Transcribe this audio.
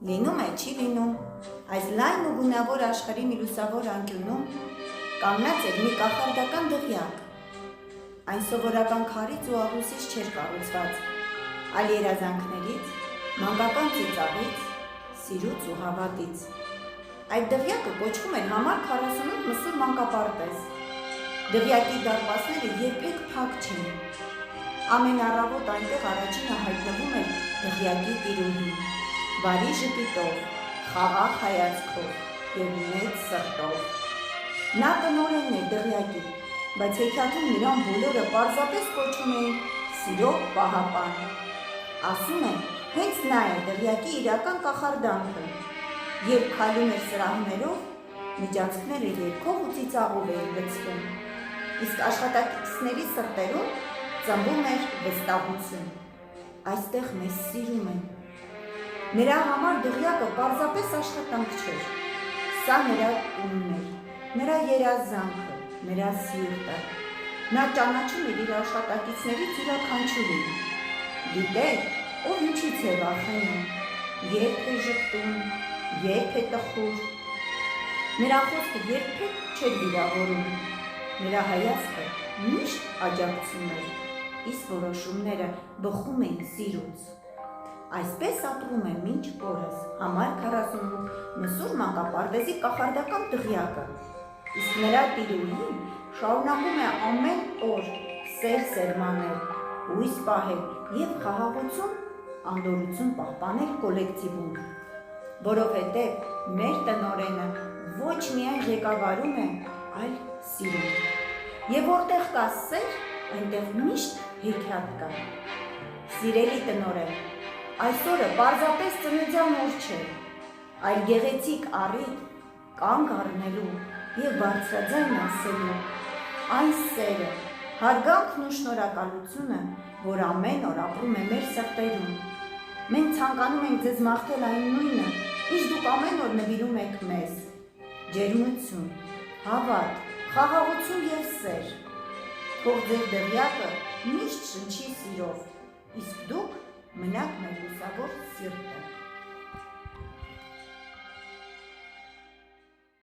լինում է չի լինում, այս լայն ու գունավոր աշխարհի մի լուսավոր անկյունում կանգնած էր մի կախարդական դղյակ, այն սովորական քարից ու աղյուսից չէր կառուցված, այլ երազանքներից, մանկական ծիծաղից, սիրուց ու հավատից։ Այդ դղյակը կոչվում էր համար 48 մսուր մանկապարտեզ։ Դղյակի դարպասները երբեք փակ չէին։ Ամեն առավոտ այնտեղ առաջինը հայտնվում էր դղյակի տիրուհին, բարի ժպիտով, խաղաղ հայացքով և մեծ սրտով։ Նա տնօրենն էր դղյակի, բայց հեքիաթում նրան բոլորը պարզապես կոչում էին Սիրո պահապան։ Ասում են, հենց նա է դղյակի իրական կախարդանքը։ Երբ քայլում էր սրահներով, միջանցքները երգով ու ծիծաղով էին լցվում, իսկ աշխատակիցների սրտերում ծնվում էր վստահություն։ Այստեղ մեզ սիրում են։ Նրա համար դղյակը պարզապես աշխատանք չէր։ Սա նրա տունն էր, նրա երազանքը, նրա սիրտը։ Նա ճանաչում էր իր աշխատակիցներից յուրաքանչյուրին։ Գիտեր, ով ինչից է վախենում, երբ է ժպտում, երբ է տխուր։ Նրա խոսքը երբեք չէր վիրավորում, նրա հայացքը միշտ աջակցում էր, իսկ որոշումները բխում էին սիրուց։ Այսպես ապրում է մինչ օրս համար 48 մսուր մանկապարտեզի կախարդական դղյակը, իսկ նրա տիրուհին շարունակում է ամեն օր սեր սերմանել, հույս պահել և խաղաղություն, անդորրություն պահպանել կոլեկտիվում, որովհետև մեր տնօրենը ոչ միայն ղեկավարում է, այլ սիրում։ Եվ որտեղ կա սեր, այնտեղ միշտ հեքիաթ կա։ Սիրելի տնօրեն, այսօրը պարզապես ծննդյան օր չէ, այլ գեղեցիկ առիթ կանգ առնելու և բարձրաձայն ասելու այն սերը, հարգանքն ու շնորհակալությունը, որ ամեն օր ապրում է մեր սրտերում։ Մենք ցանկանում ենք ձեզ մաղթել այն նույնը, ինչ դուք ամեն օր նվիրում եք մեզ՝ ջերմություն, հավատ, խաղաղություն և սեր։ Թող ձեր դղյակը միշտ շնչի սիրով, իսկ դուք մնաք մեր լուսավոր սիրտը։